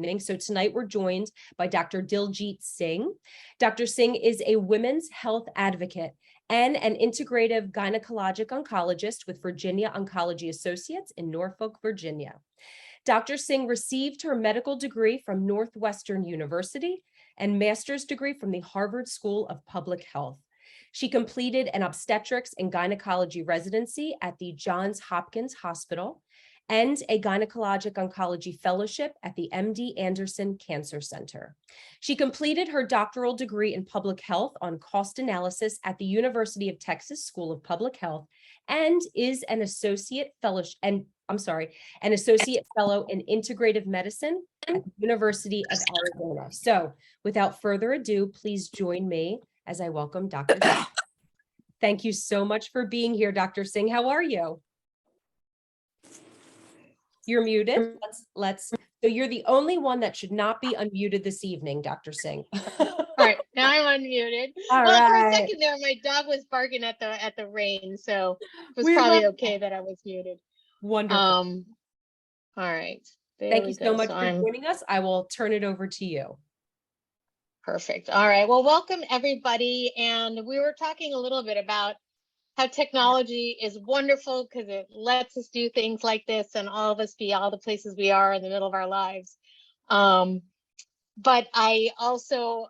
So tonight we're joined by Dr. Diljeet Singh. Dr. Singh is a women's health advocate and an integrative gynecologic oncologist with Virginia Oncology Associates in Norfolk, Virginia. Dr. Singh received her medical degree from Northwestern University and master's degree from the Harvard School of Public Health. She completed an obstetrics and gynecology residency at the Johns Hopkins Hospital and a gynecologic oncology fellowship at the MD Anderson Cancer Center. She completed her doctoral degree in public health on cost analysis at the University of Texas School of Public Health and is an associate fellow in integrative medicine at the University of Arizona. So without further ado, please join me as I welcome Dr. Singh. Thank you so much for being here, Dr. Singh. How are you? You're muted. So you're the only one that should not be unmuted this evening, Dr. Singh. All right, now I'm unmuted. All well, right. For a second there, my dog was barking at the rain, so it was probably okay that I was muted. Wonderful. All right. Thank you so much for joining us. I will turn it over to you. Perfect. All right. Well, welcome everybody. And we were talking a little bit about how technology is wonderful because it lets us do things like this and all of us be all the places we are in the middle of our lives. But I also,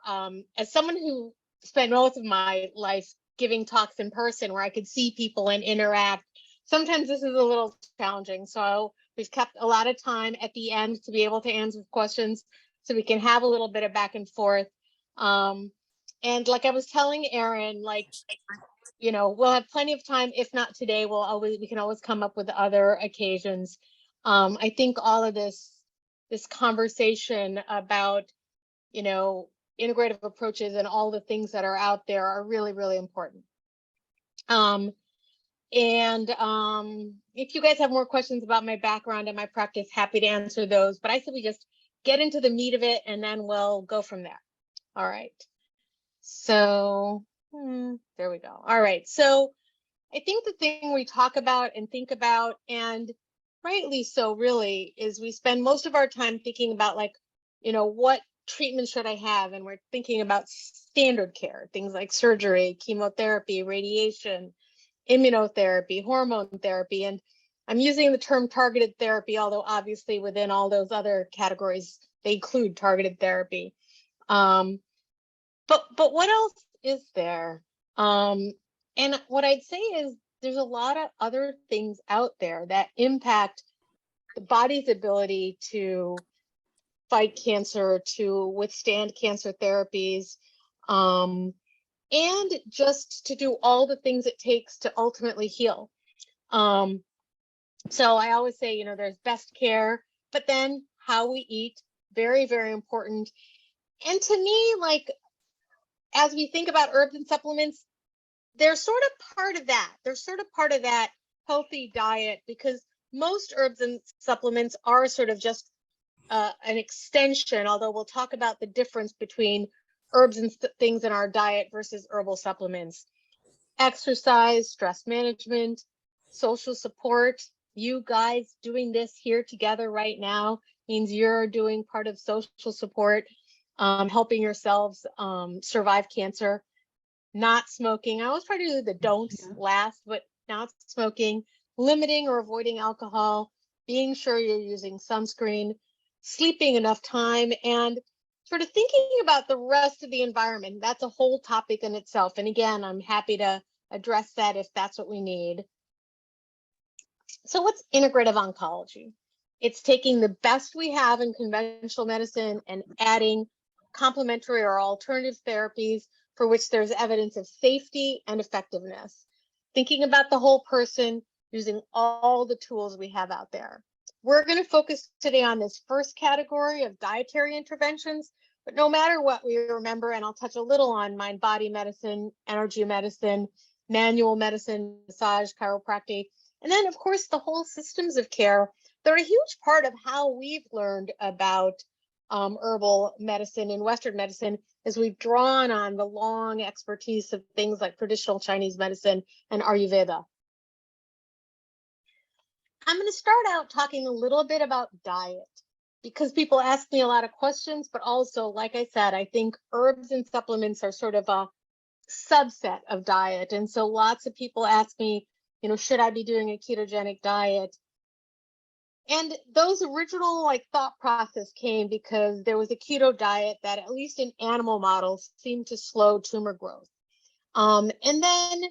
as someone who spent most of my life giving talks in person where I could see people and interact, sometimes this is a little challenging. So we've kept a lot of time at the end to be able to answer questions so we can have a little bit of back and forth. And like I was telling Erin, we'll have plenty of time. If not today, we can always come up with other occasions. I think all of this conversation about, integrative approaches and all the things that are out there are really, really important. If you guys have more questions about my background and my practice, happy to answer those. But I said we just get into the meat of it and then we'll go from there. All right. So there we go. All right. So I think the thing we talk about and think about, and rightly so really, is we spend most of our time thinking about what treatment should I have? And we're thinking about standard care, things like surgery, chemotherapy, radiation, immunotherapy, hormone therapy. And I'm using the term targeted therapy, although obviously within all those other categories, they include targeted therapy. But what else is there? And what I'd say is there's a lot of other things out there that impact the body's ability to fight cancer, to withstand cancer therapies, and just to do all the things it takes to ultimately heal. So I always say, there's best care, but then how we eat, very, very important. And to me, as we think about herbs and supplements, they're sort of part of that. They're sort of part of that healthy diet because most herbs and supplements are sort of just an extension, although we'll talk about the difference between herbs and things in our diet versus herbal supplements. Exercise, stress management, social support. You guys doing this here together right now means you're doing part of social support, helping yourselves survive cancer. Not smoking. I always try to do the don'ts last, but not smoking, limiting or avoiding alcohol, being sure you're using sunscreen, sleeping enough time, and sort of thinking about the rest of the environment. That's a whole topic in itself. And again, I'm happy to address that if that's what we need. So what's integrative oncology? It's taking the best we have in conventional medicine and adding complementary or alternative therapies for which there's evidence of safety and effectiveness. Thinking about the whole person using all the tools we have out there. We're going to focus today on this first category of dietary interventions, but no matter what, we remember, and I'll touch a little on mind-body medicine, energy medicine, manual medicine, massage, chiropractic, and then of course the whole systems of care. They're a huge part of how we've learned about herbal medicine and Western medicine as we've drawn on the long expertise of things like traditional Chinese medicine and Ayurveda. I'm going to start out talking a little bit about diet. because people ask me a lot of questions, but also, like I said, I think herbs and supplements are sort of a subset of diet. And so lots of people ask me, should I be doing a ketogenic diet? And those original thought process came because there was a keto diet that, at least in animal models, seemed to slow tumor growth. And then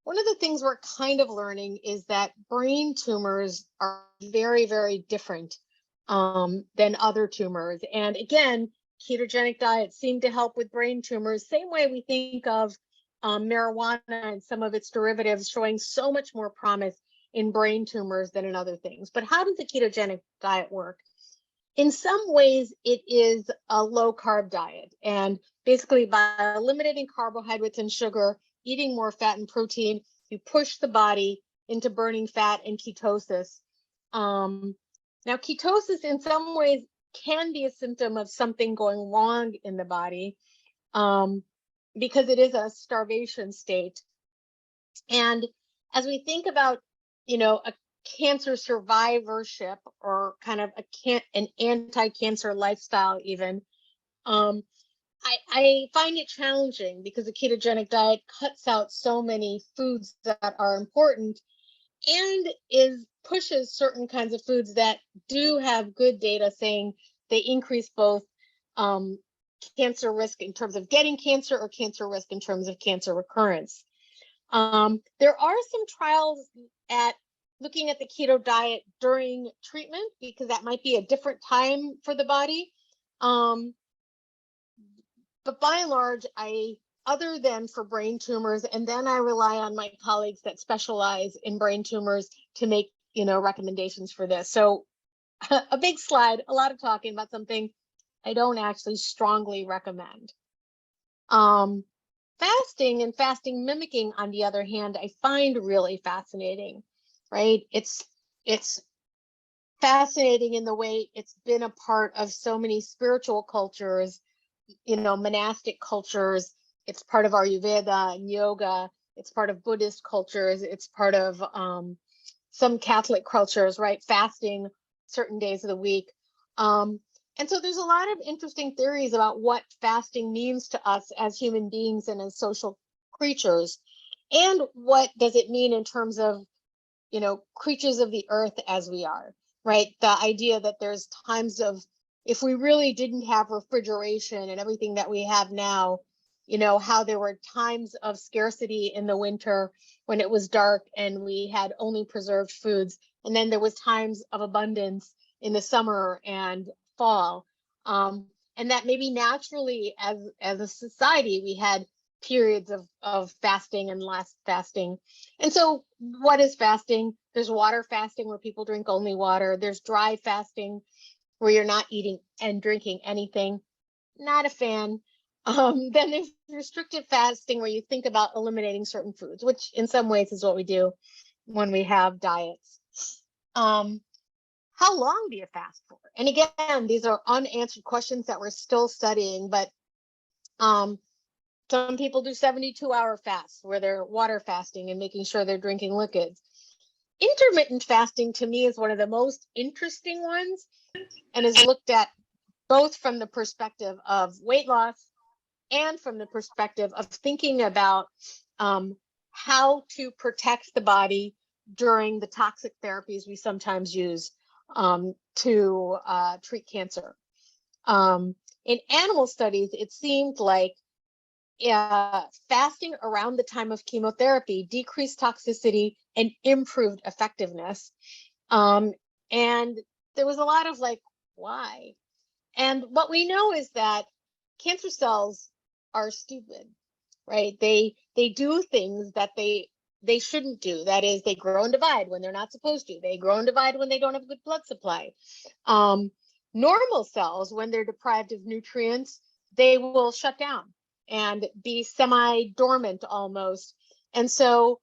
one of the things we're kind of learning is that brain tumors are very, very different than other tumors. And again, ketogenic diets seem to help with brain tumors, same way we think of marijuana and some of its derivatives showing so much more promise in brain tumors than in other things. But how does the ketogenic diet work? In some ways, it is a low carb diet. And basically, by eliminating carbohydrates and sugar, eating more fat and protein, you push the body into burning fat and ketosis. Now, ketosis in some ways can be a symptom of something going wrong in the body because it is a starvation state. And as we think about, a cancer survivorship, or kind of an anti-cancer lifestyle even, I find it challenging because the ketogenic diet cuts out so many foods that are important and pushes certain kinds of foods that do have good data saying they increase both cancer risk in terms of getting cancer, or cancer risk in terms of cancer recurrence. There are some trials at looking at the keto diet during treatment, because that might be a different time for the body. But by and large, other than for brain tumors, and then I rely on my colleagues that specialize in brain tumors to make, recommendations for this. So a big slide, a lot of talking about something I don't actually strongly recommend. Fasting and fasting mimicking, on the other hand, I find really fascinating, right? It's fascinating in the way it's been a part of so many spiritual cultures, monastic cultures. It's part of Ayurveda and yoga. It's part of Buddhist cultures. It's part of some Catholic cultures, right? Fasting certain days of the week. And so there's a lot of interesting theories about what fasting means to us as human beings and as social creatures. And what does it mean in terms of, creatures of the earth as we are, right? The idea that there's times of, if we really didn't have refrigeration and everything that we have now, how there were times of scarcity in the winter when it was dark and we had only preserved foods. And then there was times of abundance in the summer and fall. And that maybe naturally as a society, we had periods of fasting and less fasting. And so what is fasting? There's water fasting, where people drink only water. There's dry fasting, where you're not eating and drinking anything. Not a fan. Then there's restrictive fasting, where you think about eliminating certain foods, which in some ways is what we do when we have diets. How long do you fast for? And again, these are unanswered questions that we're still studying, but some people do 72-hour fasts, where they're water fasting and making sure they're drinking liquids. Intermittent fasting, to me, is one of the most interesting ones, and is looked at both from the perspective of weight loss and from the perspective of thinking about how to protect the body during the toxic therapies we sometimes use to treat cancer. In animal studies, it seemed like fasting around the time of chemotherapy decreased toxicity and improved effectiveness. And there was a lot of why? And what we know is that cancer cells are stupid, right? They do things that they shouldn't do. That is, they grow and divide when they're not supposed to. They grow and divide when they don't have good blood supply. Normal cells, when they're deprived of nutrients, they will shut down and be semi-dormant almost. And so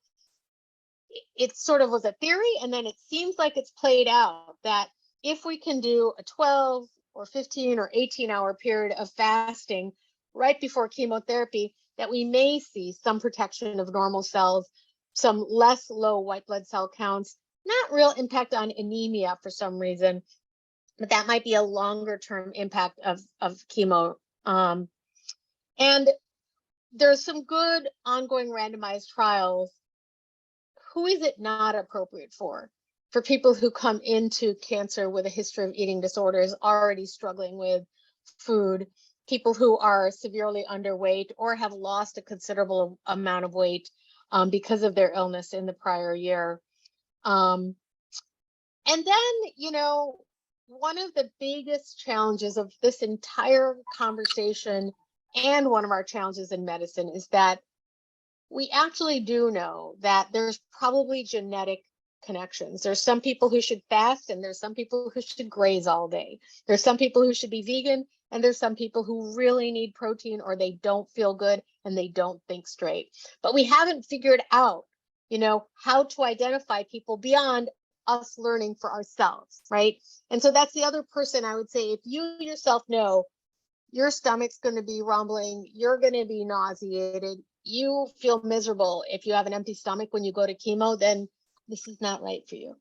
it sort of was a theory, and then it seems like it's played out that if we can do a 12 or 15 or 18-hour period of fasting right before chemotherapy, that we may see some protection of normal cells, some less low white blood cell counts, not real impact on anemia for some reason, but that might be a longer term impact of chemo. And there's some good ongoing randomized trials. Who is it not appropriate for? For people who come into cancer with a history of eating disorders, already struggling with food, people who are severely underweight or have lost a considerable amount of weight because of their illness in the prior year. And then, one of the biggest challenges of this entire conversation, and one of our challenges in medicine, is that we actually do know that there's probably genetic connections. There's some people who should fast, and there's some people who should graze all day. There's some people who should be vegan, and there's some people who really need protein, or they don't feel good and they don't think straight. But we haven't figured out, how to identify people beyond us learning for ourselves, right? And so that's the other person I would say, if you yourself know your stomach's going to be rumbling, you're going to be nauseated, you feel miserable if you have an empty stomach when you go to chemo, then this is not right for you.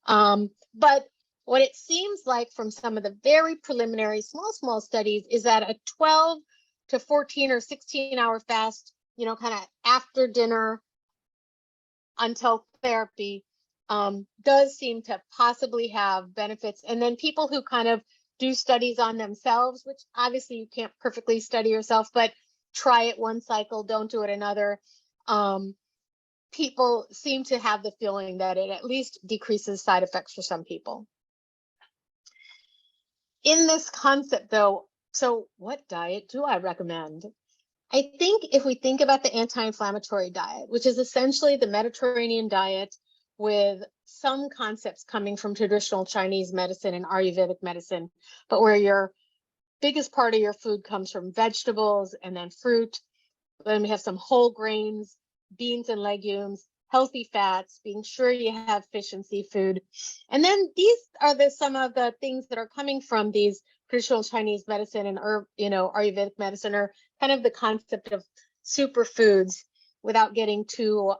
But what it seems like from some of the very preliminary small studies is that a 12 to 14 or 16-hour fast, kind of after dinner until therapy, does seem to possibly have benefits. And then people who kind of do studies on themselves, which obviously you can't perfectly study yourself, but try it one cycle, don't do it another. People seem to have the feeling that it at least decreases side effects for some people. In this concept though, so what diet do I recommend? I think if we think about the anti-inflammatory diet, which is essentially the Mediterranean diet with some concepts coming from traditional Chinese medicine and Ayurvedic medicine, but where your biggest part of your food comes from vegetables and then fruit. Then we have some whole grains, beans and legumes, healthy fats, being sure you have fish and seafood. And then these are some of the things that are coming from these traditional Chinese medicine and Ayurvedic medicine, are kind of the concept of superfoods without getting too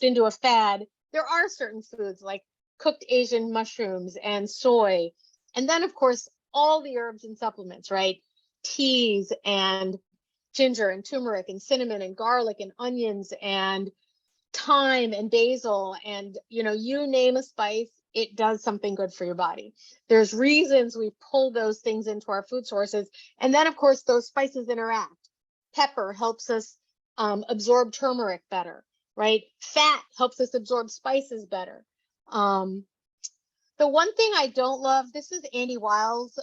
into a fad. There are certain foods like cooked Asian mushrooms and soy. And then of course, all the herbs and supplements, right? Teas and ginger and turmeric and cinnamon and garlic and onions and thyme and basil, and you name a spice, it does something good for your body. There's reasons we pull those things into our food sources. And then of course those spices interact. Pepper helps us absorb turmeric better, right? Fat helps us absorb spices better. The one thing I don't love, this is Andy Weil's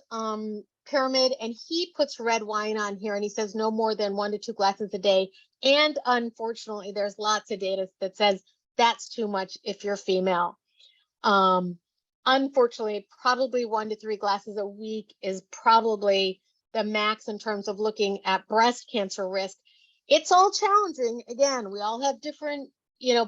pyramid, and he puts red wine on here, and he says no more than 1 to 2 glasses a day. And unfortunately, there's lots of data that says that's too much if you're female. Unfortunately, probably 1 to 3 glasses a week is probably the max in terms of looking at breast cancer risk. It's all challenging. Again, we all have different,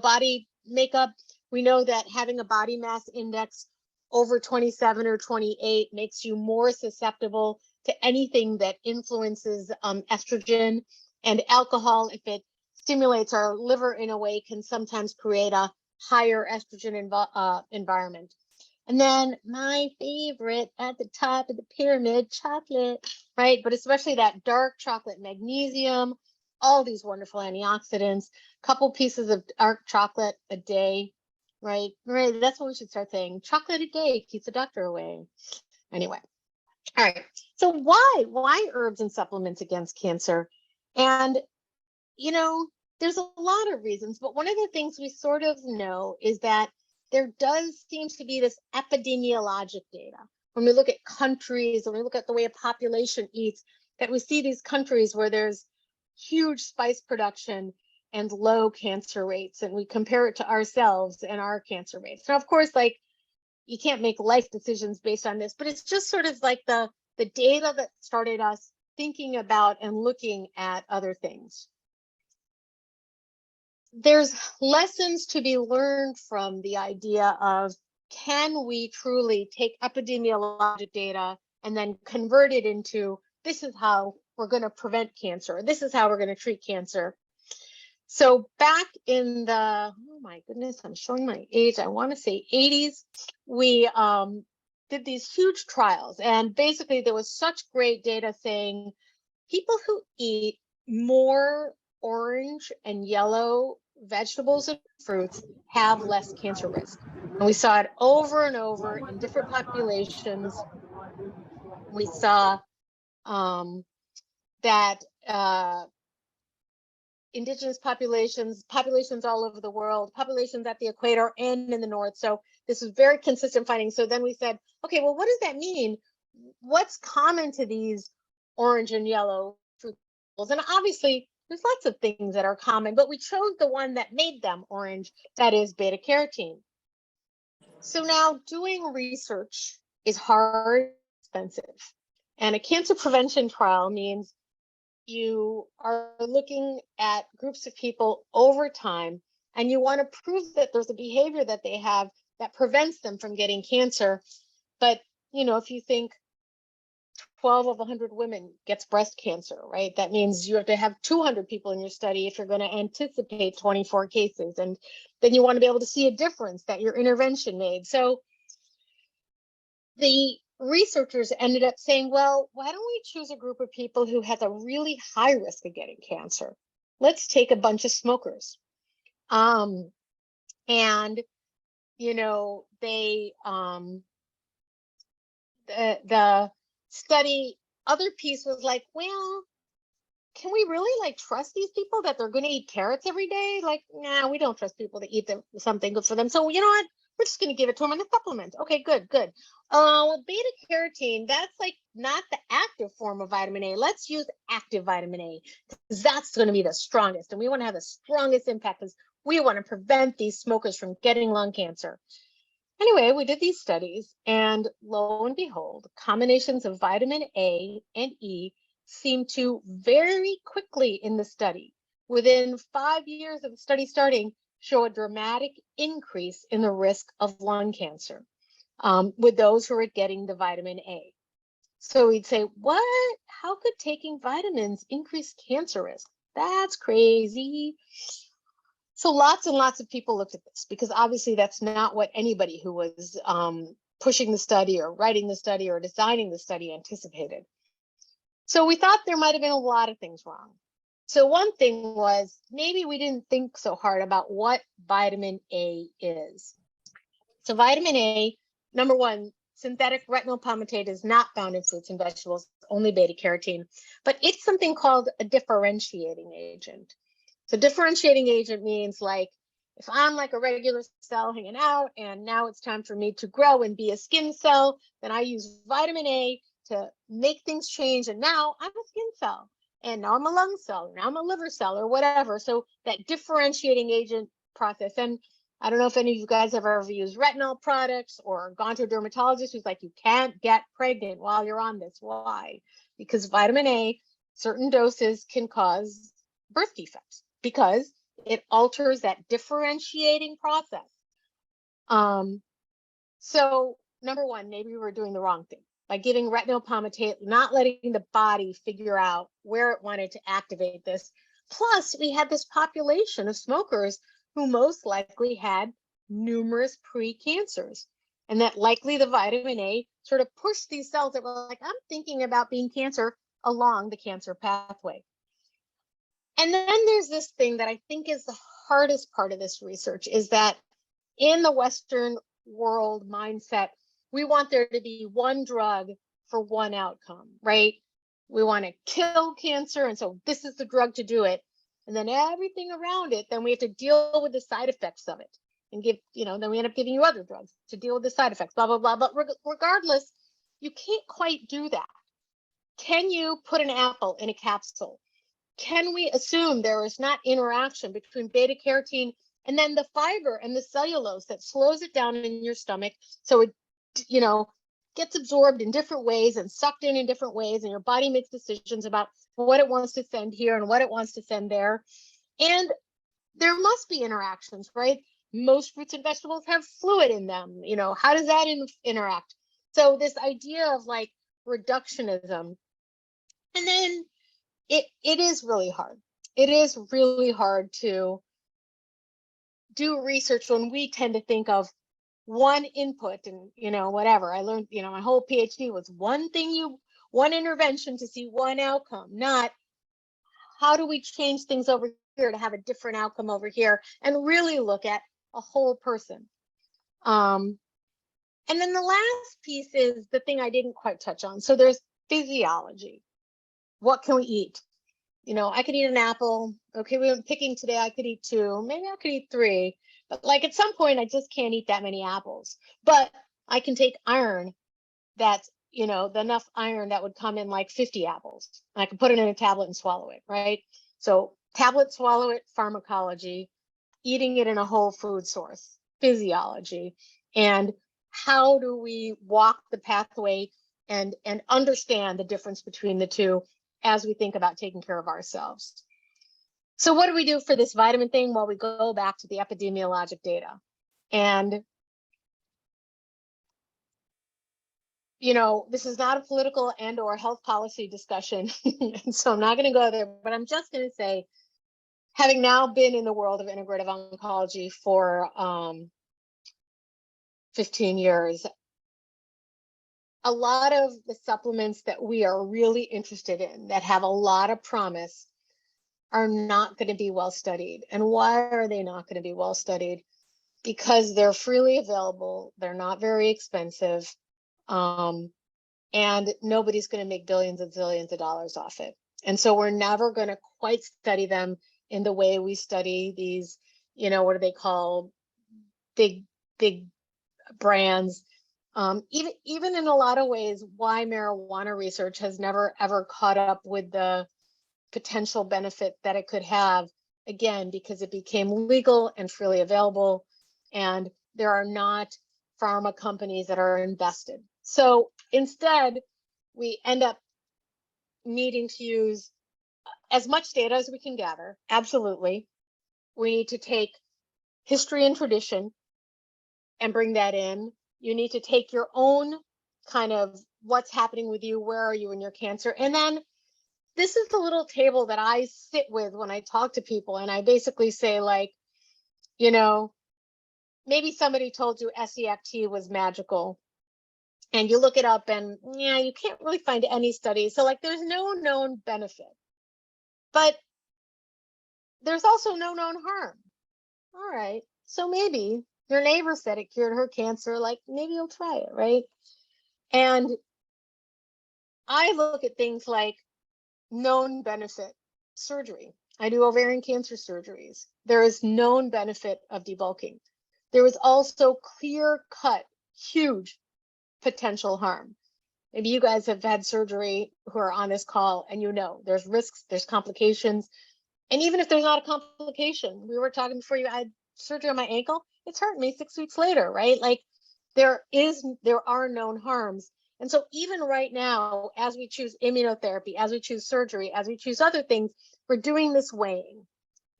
body makeup. We know that having a body mass index over 27 or 28 makes you more susceptible to anything that influences estrogen, and alcohol, if it stimulates our liver in a way, can sometimes create a higher estrogen environment. And then my favorite at the top of the pyramid, chocolate, right? But especially that dark chocolate, magnesium, all these wonderful antioxidants, couple pieces of dark chocolate a day, right? Right. That's what we should start saying. Chocolate a day keeps the doctor away. Anyway. All right. So why herbs and supplements against cancer? And, there's a lot of reasons, but one of the things we sort of know is that there does seem to be this epidemiologic data. When we look at countries, when we look at the way a population eats, that we see these countries where there's huge spice production and low cancer rates, and we compare it to ourselves and our cancer rates. Now, of course, you can't make life decisions based on this, but it's just sort of like the data that started us thinking about and looking at other things. There's lessons to be learned from the idea of, can we truly take epidemiologic data and then convert it into, this is how we're going to prevent cancer, this is how we're going to treat cancer. So back in the, oh my goodness, I'm showing my age, I want to say 80s, we did these huge trials, and basically there was such great data saying people who eat more orange and yellow vegetables and fruits have less cancer risk. And we saw it over and over in different populations. We saw that indigenous populations all over the world, populations at the equator and in the north. So this was very consistent findings. So then we said, okay, well, what does that mean? What's common to these orange and yellow fruit vegetables? And obviously there's lots of things that are common, but we chose the one that made them orange, that is beta carotene. So now doing research is hard, expensive. And a cancer prevention trial means you are looking at groups of people over time, and you want to prove that there's a behavior that they have that prevents them from getting cancer. But, you know, if you think 12 of 100 women gets breast cancer, right? That means you have to have 200 people in your study if you're going to anticipate 24 cases. And then you want to be able to see a difference that your intervention made. So the researchers ended up saying, well, why don't we choose a group of people who has a really high risk of getting cancer? Let's take a bunch of smokers. And, you know, they, the study, other piece was like, well, can we really like trust these people that they're going to eat carrots every day? Like, nah, we don't trust people to eat something good for them. So you know what? We're just going to give it to them in a supplement. Okay, good. Well, beta carotene, that's like not the active form of vitamin A. Let's use active vitamin A because that's going to be the strongest. And we want to have the strongest impact because we want to prevent these smokers from getting lung cancer. Anyway, we did these studies, and lo and behold, combinations of vitamin A and E seem to very quickly in the study, within 5 years of the study starting, show a dramatic increase in the risk of lung cancer with those who are getting the vitamin A. So we'd say, what? How could taking vitamins increase cancer risk? That's crazy. So lots and lots of people looked at this because obviously that's not what anybody who was pushing the study or writing the study or designing the study anticipated. So we thought there might have been a lot of things wrong. So one thing was maybe we didn't think so hard about what vitamin A is. So vitamin A, number one, synthetic retinol palmitate is not found in fruits and vegetables, only beta carotene, but it's something called a differentiating agent. So differentiating agent means like if I'm like a regular cell hanging out and now it's time for me to grow and be a skin cell, then I use vitamin A to make things change. And now I'm a skin cell. And now I'm a lung cell, or now I'm a liver cell or whatever. So that differentiating agent process. And I don't know if any of you guys have ever used retinol products or gone to a dermatologist who's like, you can't get pregnant while you're on this. Why? Because vitamin A, certain doses can cause birth defects because it alters that differentiating process. So number one, maybe we were doing the wrong thing by giving retinol palmitate, not letting the body figure out where it wanted to activate this. Plus, we had this population of smokers who most likely had numerous pre-cancers, and that likely the vitamin A sort of pushed these cells that were like, I'm thinking about being cancer along the cancer pathway. And then there's this thing that I think is the hardest part of this research is that in the Western world mindset, we want there to be one drug for one outcome, right? We want to kill cancer. And so this is the drug to do it. And then everything around it, then we have to deal with the side effects of it and give, you know, then we end up giving you other drugs to deal with the side effects, blah, blah, blah. But regardless, you can't quite do that. Can you put an apple in a capsule? Can we assume there is not interaction between beta carotene and then the fiber and the cellulose that slows it down in your stomach so it, you know, gets absorbed in different ways and sucked in different ways, and your body makes decisions about what it wants to send here and what it wants to send there. And there must be interactions, right? Most fruits and vegetables have fluid in them. You know, how does that interact? So this idea of like reductionism, and then it is really hard. It is really hard to do research when we tend to think of one input and, whatever. I learned, my whole PhD was one intervention to see one outcome, not how do we change things over here to have a different outcome over here, and really look at a whole person. And then the last piece is the thing I didn't quite touch on. So there's physiology. What can we eat? I could eat an apple. Okay, we were picking today. I could eat 2, maybe I could eat 3, but like at some point I just can't eat that many apples. But I can take iron that's, enough iron that would come in like 50 apples. And I can put it in a tablet and swallow it, right? So tablet, swallow it, pharmacology, eating it in a whole food source, physiology, and how do we walk the pathway and understand the difference between the two as we think about taking care of ourselves. So what do we do for this vitamin thing? Well, we go back to the epidemiologic data. And, this is not a political and or health policy discussion. And so I'm not going to go there, but I'm just going to say, having now been in the world of integrative oncology for 15 years, a lot of the supplements that we are really interested in that have a lot of promise are not going to be well studied. And why are they not going to be well studied? Because they're freely available, they're not very expensive, and nobody's going to make billions and zillions of dollars off it. And so we're never going to quite study them in the way we study these, what do they call big brands. Even in a lot of ways, why marijuana research has never ever caught up with the potential benefit that it could have, again, because it became legal and freely available, and there are not pharma companies that are invested. So instead, we end up needing to use as much data as we can gather. Absolutely. We need to take history and tradition and bring that in. You need to take your own kind of what's happening with you, where are you in your cancer? And then this is the little table that I sit with when I talk to people. And I basically say, like, maybe somebody told you SEFT was magical. And you look it up and you can't really find any studies. So like there's no known benefit. But there's also no known harm. All right. So maybe your neighbor said it cured her cancer, like maybe you'll try it, right? And I look at things like known benefit surgery. I do ovarian cancer surgeries. There is known benefit of debulking. There is also clear cut, huge potential harm. Maybe you guys have had surgery who are on this call and there's risks, there's complications. And even if there's not a complication, we were talking before, I had surgery on my ankle, it's hurt me 6 weeks later, right? Like there are known harms. And so even right now, as we choose immunotherapy, as we choose surgery, as we choose other things, we're doing this weighing.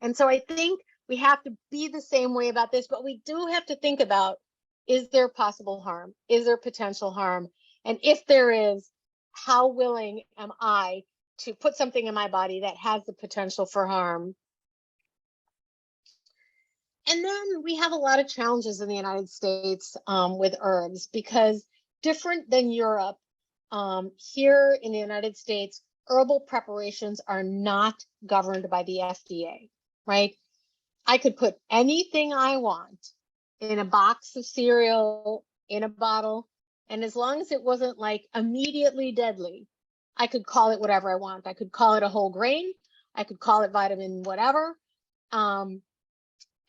And so I think we have to be the same way about this, but we do have to think about, is there possible harm? Is there potential harm? And if there is, how willing am I to put something in my body that has the potential for harm? And then we have a lot of challenges in the United States with herbs, because different than Europe, here in the United States, herbal preparations are not governed by the FDA, right? I could put anything I want in a box of cereal, in a bottle, and as long as it wasn't like immediately deadly, I could call it whatever I want. I could call it a whole grain. I could call it vitamin whatever. And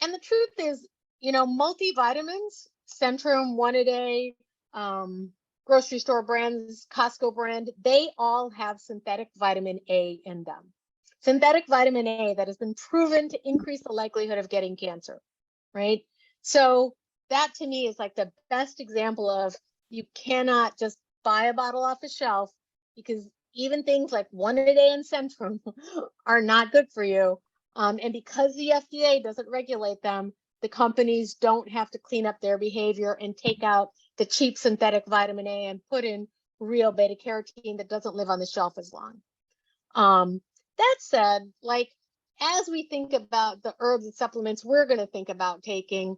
the truth is, multivitamins, Centrum, One A Day, grocery store brands, Costco brand, they all have synthetic vitamin A in them. Synthetic vitamin A that has been proven to increase the likelihood of getting cancer, right? So that to me is like the best example of, you cannot just buy a bottle off the shelf, because even things like One A Day and Centrum are not good for you. And because the FDA doesn't regulate them, the companies don't have to clean up their behavior and take out the cheap synthetic vitamin A and put in real beta carotene that doesn't live on the shelf as long. That said, like, as we think about the herbs and supplements we're going to think about taking,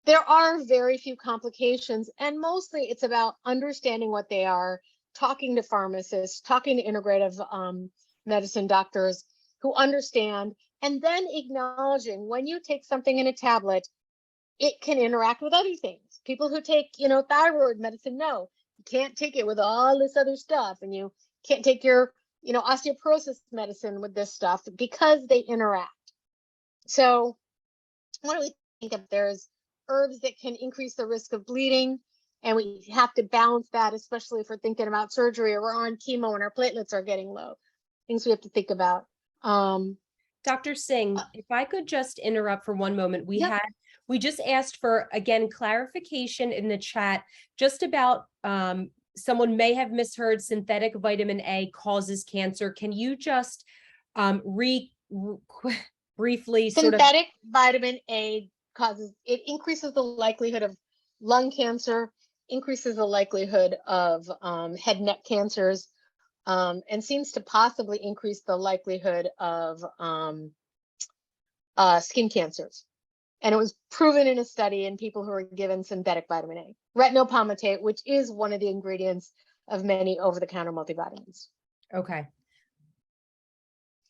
there are very few complications, and mostly it's about understanding what they are, talking to pharmacists, talking to integrative medicine doctors who understand, and then acknowledging when you take something in a tablet, it can interact with other things. People who take, thyroid medicine know you can't take it with all this other stuff, and you can't take your, osteoporosis medicine with this stuff because they interact. So what do we think of? There's herbs that can increase the risk of bleeding, and we have to balance that, especially if we're thinking about surgery or we're on chemo and our platelets are getting low. Things we have to think about. Dr. Singh, if I could just interrupt for one moment. Yep. We just asked for, again, clarification in the chat just about someone may have misheard synthetic vitamin A causes cancer. Can you just briefly Synthetic vitamin A increases the likelihood of lung cancer, increases the likelihood of head and neck cancers, and seems to possibly increase the likelihood of skin cancers. And it was proven in a study in people who were given synthetic vitamin A, retinol palmitate, which is one of the ingredients of many over-the-counter multivitamins. Okay.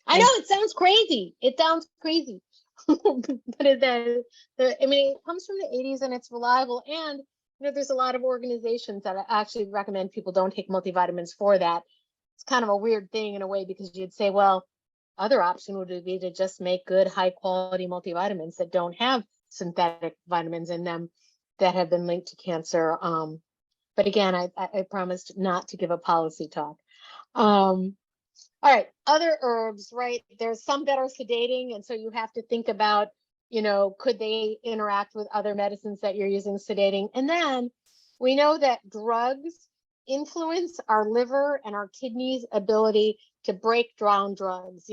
I know it sounds crazy. But it comes from the 80s and it's reliable. And there's a lot of organizations that actually recommend people don't take multivitamins for that. It's kind of a weird thing in a way, because you'd say, well, other option would be to just make good, high quality multivitamins that don't have synthetic vitamins in them that have been linked to cancer. But again, I promised not to give a policy talk. All right, other herbs, right? There's some that are sedating, and so you have to think about, could they interact with other medicines that you're using sedating? And then we know that drugs influence our liver and our kidneys' ability to break down drugs.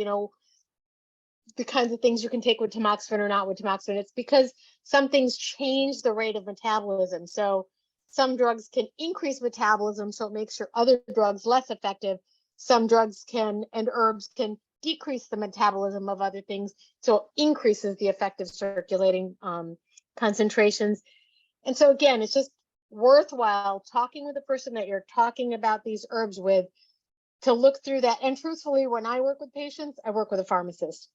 The kinds of things you can take with tamoxifen or not with tamoxifen. It's because some things change the rate of metabolism. So some drugs can increase metabolism, so it makes your other drugs less effective. Some drugs and herbs can decrease the metabolism of other things, so it increases the effective circulating concentrations. And so again, it's just worthwhile talking with the person that you're talking about these herbs with to look through that. And truthfully, when I work with patients, I work with a pharmacist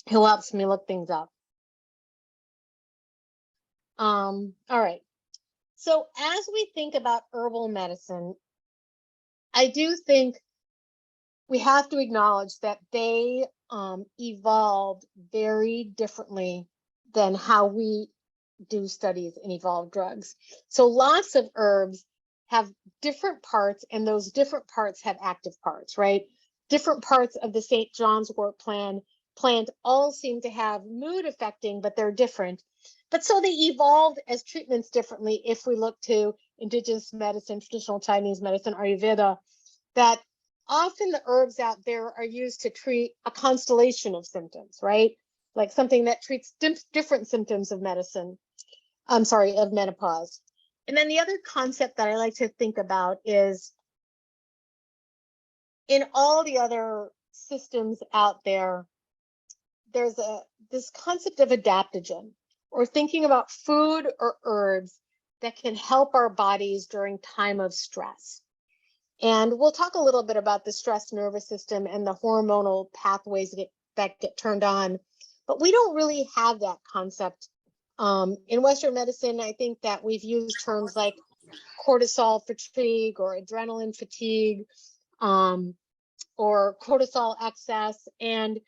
who helps me look things up. All right. So as we think about herbal medicine, I do think we have to acknowledge that they evolved very differently than how we do studies in evolved drugs. So lots of herbs have different parts, and those different parts have active parts, right? Different parts of the St. John's wort plant all seem to have mood affecting, but they're different. But so they evolved as treatments differently. If we look to indigenous medicine, traditional Chinese medicine, Ayurveda, that often the herbs out there are used to treat a constellation of symptoms, right? Like something that treats different symptoms of of menopause. And then the other concept that I like to think about is, in all the other systems out there, there's this concept of adaptogen, or thinking about food or herbs that can help our bodies during time of stress. And we'll talk a little bit about the stress nervous system and the hormonal pathways that get turned on, but we don't really have that concept. In Western medicine, I think that we've used terms like cortisol fatigue or adrenaline fatigue, or cortisol excess. And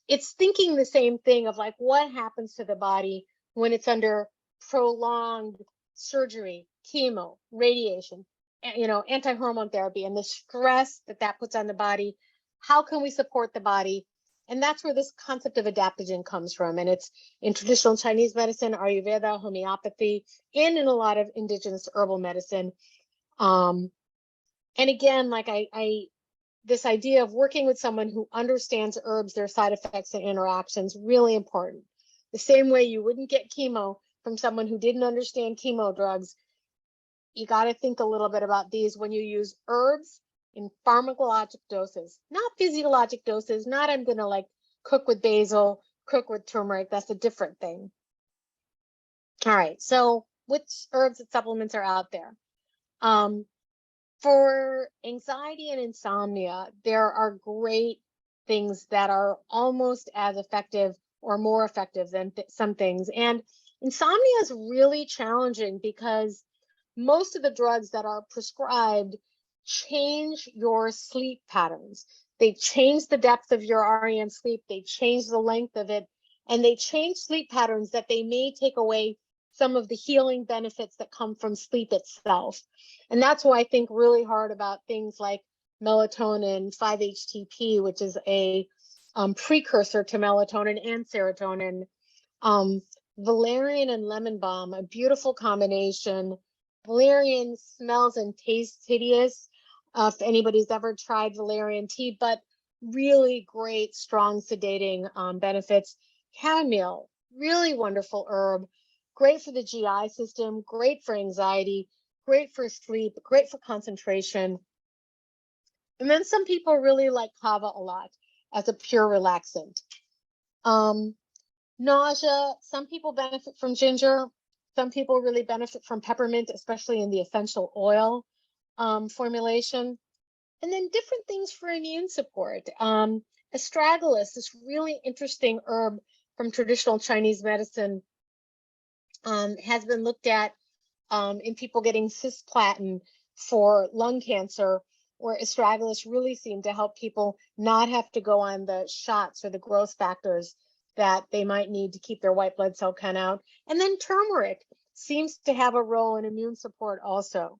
it's thinking the same thing of like, what happens to the body when it's under prolonged surgery, chemo, radiation, anti-hormone therapy, and the stress that puts on the body. How can we support the body? And that's where this concept of adaptogen comes from. And it's in traditional Chinese medicine, Ayurveda, homeopathy, and in a lot of indigenous herbal medicine. And again, like this idea of working with someone who understands herbs, their side effects and interactions, really important. The same way you wouldn't get chemo from someone who didn't understand chemo drugs, you got to think a little bit about these when you use herbs in pharmacologic doses, not physiologic doses, not I'm going to like cook with basil, cook with turmeric. That's a different thing. All right, so which herbs and supplements are out there? For anxiety and insomnia, there are great things that are almost as effective or more effective than some things. And insomnia is really challenging because most of the drugs that are prescribed change your sleep patterns. They change the depth of your REM sleep, they change the length of it, and they change sleep patterns that they may take away some of the healing benefits that come from sleep itself. And that's why I think really hard about things like melatonin, 5-HTP, which is a precursor to melatonin and serotonin, Valerian and lemon balm, a beautiful combination. Valerian smells and tastes hideous if anybody's ever tried valerian tea, but really great, strong sedating benefits. Chamomile, really wonderful herb, great for the GI system, great for anxiety, great for sleep, great for concentration. And then some people really like kava a lot as a pure relaxant. Nausea, some people benefit from ginger. Some people really benefit from peppermint, especially in the essential oil formulation. And then different things for immune support. Astragalus, this really interesting herb from traditional Chinese medicine, has been looked at in people getting cisplatin for lung cancer, where astragalus really seemed to help people not have to go on the shots or the growth factors that they might need to keep their white blood cell count out. And then turmeric seems to have a role in immune support also.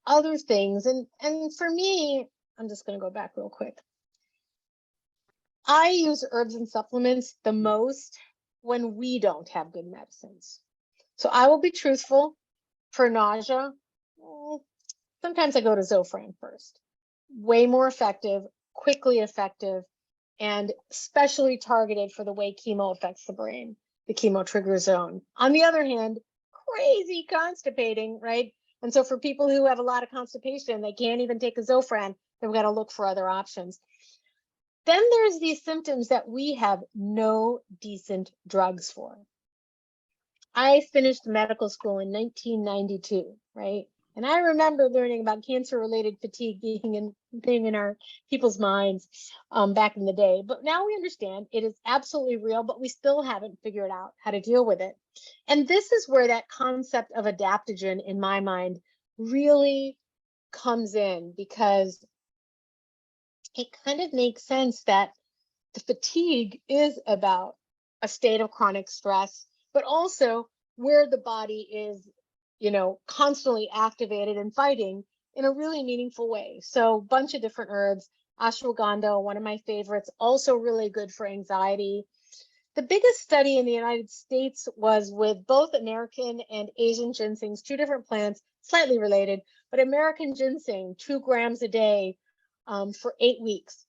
Other things, and for me, I'm just going to go back real quick. I use herbs and supplements the most when we don't have good medicines. So I will be truthful. For nausea, sometimes I go to Zofran first. Way more effective, quickly effective, and specially targeted for the way chemo affects the brain, the chemo trigger zone. On the other hand, crazy constipating, right? And so for people who have a lot of constipation, they can't even take a Zofran, they've got to look for other options. Then there's these symptoms that we have no decent drugs for. I finished medical school in 1992, right? And I remember learning about cancer-related fatigue being in our people's minds back in the day. But now we understand it is absolutely real, but we still haven't figured out how to deal with it. And this is where that concept of adaptogen, in my mind, really comes in, because it kind of makes sense that the fatigue is about a state of chronic stress, but also where the body is, constantly activated and fighting in a really meaningful way. So a bunch of different herbs. Ashwagandha, one of my favorites, also really good for anxiety. The biggest study in the United States was with both American and Asian ginsengs, two different plants, slightly related, but American ginseng, 2 grams a day for 8 weeks,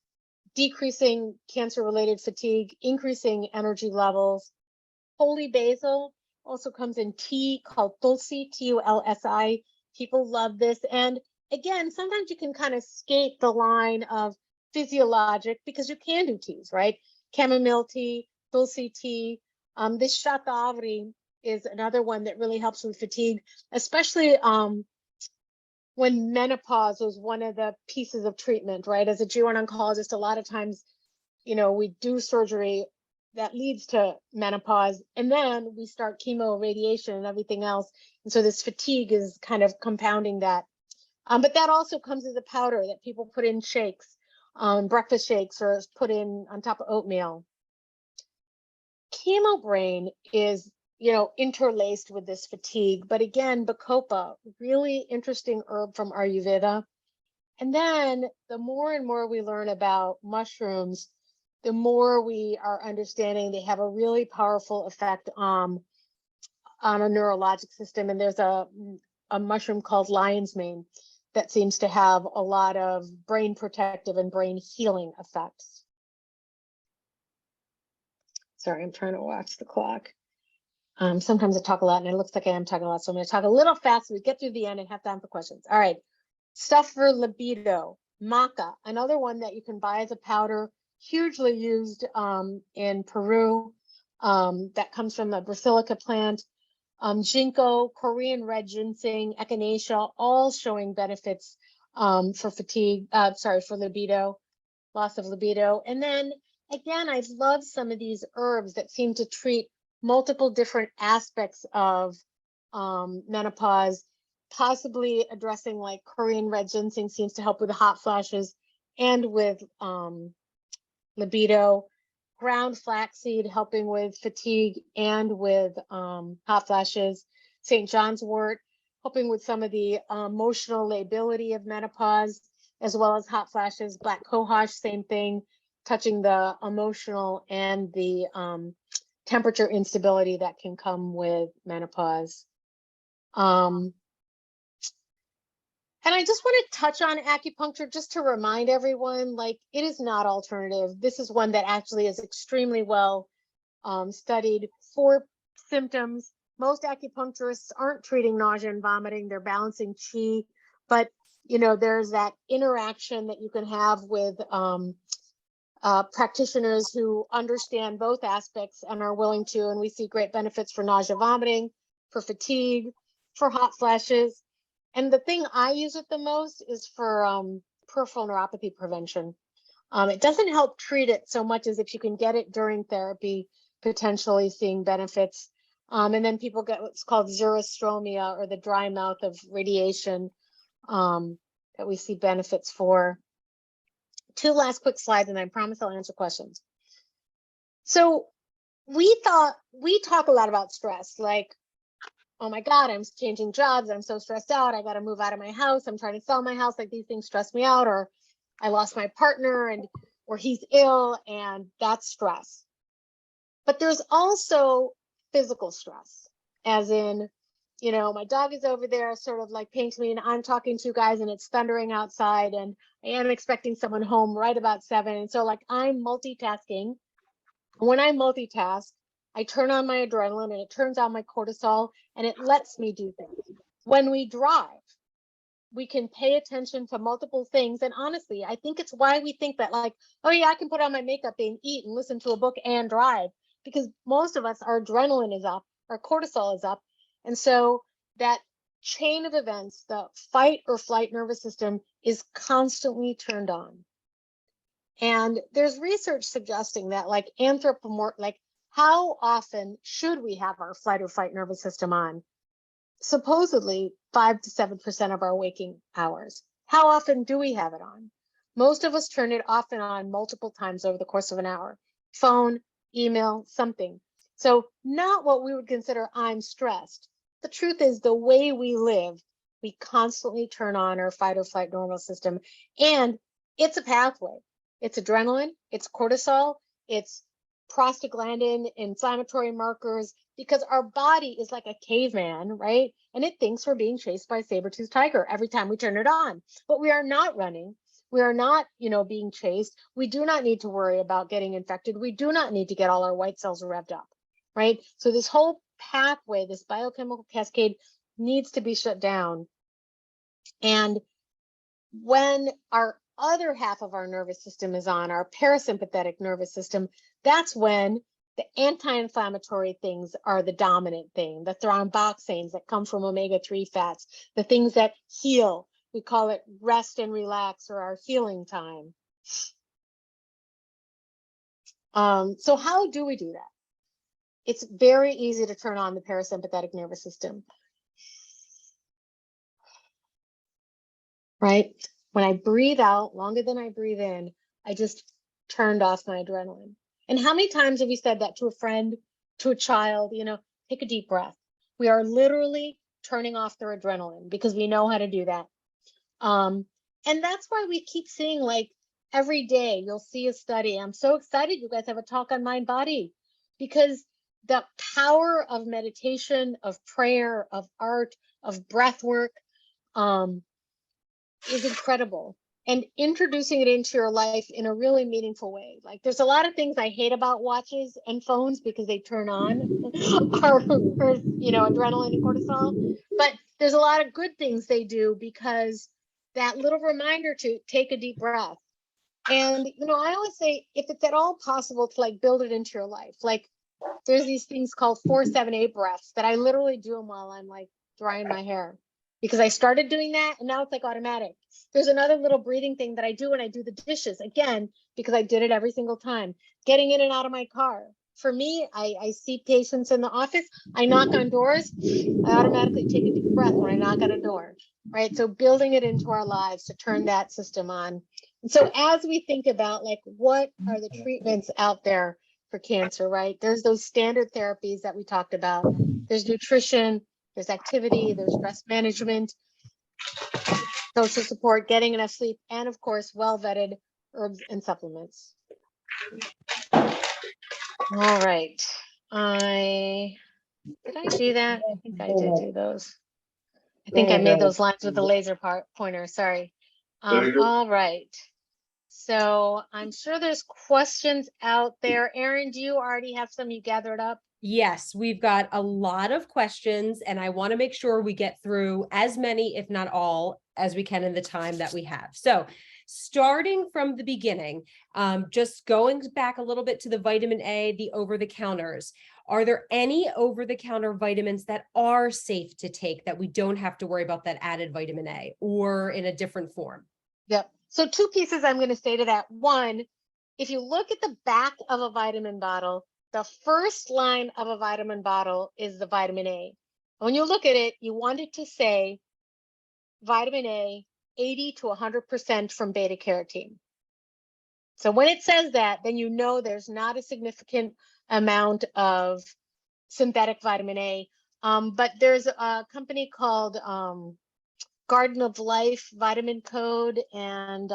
decreasing cancer-related fatigue, increasing energy levels. Holy basil also comes in tea called tulsi, Tulsi. People love this. And again, sometimes you can kind of skate the line of physiologic, because you can do teas, right? Chamomile tea, tulsi tea. This shatavari is another one that really helps with fatigue, especially when menopause was one of the pieces of treatment, right? As a GYN oncologist, a lot of times, we do surgery that leads to menopause, and then we start chemo, radiation, and everything else. And so this fatigue is kind of compounding that. But that also comes as a powder that people put in shakes, breakfast shakes, or put in on top of oatmeal. Chemo brain is, interlaced with this fatigue. But again, bacopa, really interesting herb from Ayurveda. And then the more and more we learn about mushrooms, the more we are understanding they have a really powerful effect on a neurologic system. And there's a mushroom called lion's mane that seems to have a lot of brain protective and brain healing effects. Sorry, I'm trying to watch the clock. Sometimes I talk a lot, and it looks like I am talking a lot, so I'm going to talk a little fast so we get through the end and have time for questions. All right, stuff for libido, maca, another one that you can buy as a powder. hugely used in Peru. That comes from the Basilica plant. Ginkgo, Korean red ginseng, echinacea, all showing benefits for fatigue, for libido, loss of libido. And then again, I love some of these herbs that seem to treat multiple different aspects of menopause, possibly addressing, like Korean red ginseng seems to help with hot flashes and with libido. Ground flaxseed helping with fatigue and with hot flashes. St. John's wort helping with some of the emotional lability of menopause, as well as hot flashes. Black cohosh, same thing, touching the emotional and the temperature instability that can come with menopause. And I just want to touch on acupuncture just to remind everyone, like, it is not alternative. This is one that actually is extremely well studied for symptoms. Most acupuncturists aren't treating nausea and vomiting, they're balancing qi, but you know, there's that interaction that you can have with practitioners who understand both aspects and are willing to, and we see great benefits for nausea, vomiting, for fatigue, for hot flashes. And the thing I use it the most is for peripheral neuropathy prevention. It doesn't help treat it so much as if you can get it during therapy, potentially seeing benefits. And then people get what's called xerostromia, or the dry mouth of radiation, that we see benefits for. Two last quick slides, and I promise I'll answer questions. So we talk a lot about stress, like, oh my God, I'm changing jobs, I'm so stressed out, I got to move out of my house, I'm trying to sell my house, like these things stress me out, or I lost my partner, and or he's ill, and that's stress. But there's also physical stress, as in, you know, my dog is over there sort of like paying to me, and I'm talking to you guys, and it's thundering outside, and I am expecting someone home right about 7. And so, like, I'm multitasking. When I multitask, I turn on my adrenaline and it turns on my cortisol, and it lets me do things. When we drive, we can pay attention to multiple things. And honestly, I think it's why we think that, like, oh yeah, I can put on my makeup and eat and listen to a book and drive, because most of us, our adrenaline is up, our cortisol is up. And so that chain of events, the fight or flight nervous system, is constantly turned on. And there's research suggesting that, like, like, how often should we have our flight or fight nervous system on? Supposedly 5 to 7% of our waking hours. How often do we have it on? Most of us turn it off and on multiple times over the course of an hour. Phone, email, something. So not what we would consider I'm stressed. The truth is, the way we live, we constantly turn on our fight or flight nervous system, and it's a pathway. It's adrenaline, it's cortisol, it's prostaglandin, inflammatory markers, because our body is like a caveman, right? And it thinks we're being chased by a saber-toothed tiger every time we turn it on. But we are not running. We are not, you know, being chased. We do not need to worry about getting infected. We do not need to get all our white cells revved up, right? So this whole pathway, this biochemical cascade, needs to be shut down. And when our other half of our nervous system is on, our parasympathetic nervous system, that's when the anti-inflammatory things are the dominant thing, the thromboxanes that come from omega-3 fats, the things that heal. We call it rest and relax, or our healing time. So how do we do that? It's very easy to turn on the parasympathetic nervous system, right? When I breathe out longer than I breathe in, I just turned off my adrenaline. And how many times have you said that to a friend, to a child? You know, take a deep breath. We are literally turning off their adrenaline because we know how to do that. And that's why we keep seeing, like, every day you'll see a study. I'm so excited you guys have a talk on mind body, because the power of meditation, of prayer, of art, of breath work, is incredible, and introducing it into your life in a really meaningful way. Like, there's a lot of things I hate about watches and phones because they turn on our you know, adrenaline and cortisol, but there's a lot of good things they do, because that little reminder to take a deep breath, And, I always say, if it's at all possible to like build it into your life, like there's these things called 4-7-8 breaths that I literally do them while I'm like drying my hair, because I started doing that and now it's like automatic. There's another little breathing thing that I do when I do the dishes, again, because I did it every single time. Getting in and out of my car. For me, I see patients in the office, I knock on doors, I automatically take a deep breath when I knock on a door, right? So building it into our lives to turn that system on. And so as we think about like, what are the treatments out there for cancer, right? There's those standard therapies that we talked about. There's nutrition, there's activity, there's stress management, social support, getting enough sleep, and of course, well-vetted herbs and supplements. All right. Did I do that? I think I did do those. I think I made those lines with the laser pointer. Sorry. All right. So I'm sure there's questions out there. Erin, do you already have some you gathered up? Yes, we've got a lot of questions, and I want to make sure we get through as many, if not all, as we can in the time that we have. So starting from the beginning, just going back a little bit to the vitamin A, the over-the-counters. Are there any over-the-counter vitamins that are safe to take that we don't have to worry about that added vitamin A, or in a different form? Yep. So two pieces I'm going to say to that. One, if you look at the back of a vitamin bottle, the first line of a vitamin bottle is the vitamin A. When you look at it, you want it to say vitamin A 80 to 100% from beta carotene. So when it says that, then you know there's not a significant amount of synthetic vitamin A. But there's a company called Garden of Life Vitamin Code, and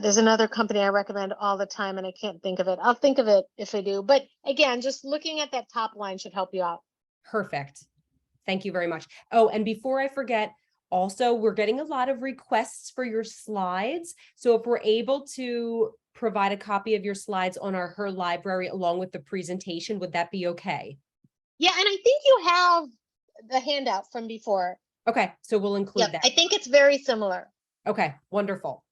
there's another company I recommend all the time, and I can't think of it. I'll think of it if I do. But again, just looking at that top line should help you out. Perfect. Thank you very much. Oh, and before I forget, also, we're getting a lot of requests for your slides. So if we're able to provide a copy of your slides on her library along with the presentation, would that be okay? Yeah, and I think you have the handout from before. Okay, so we'll include that. I think it's very similar. Okay, wonderful.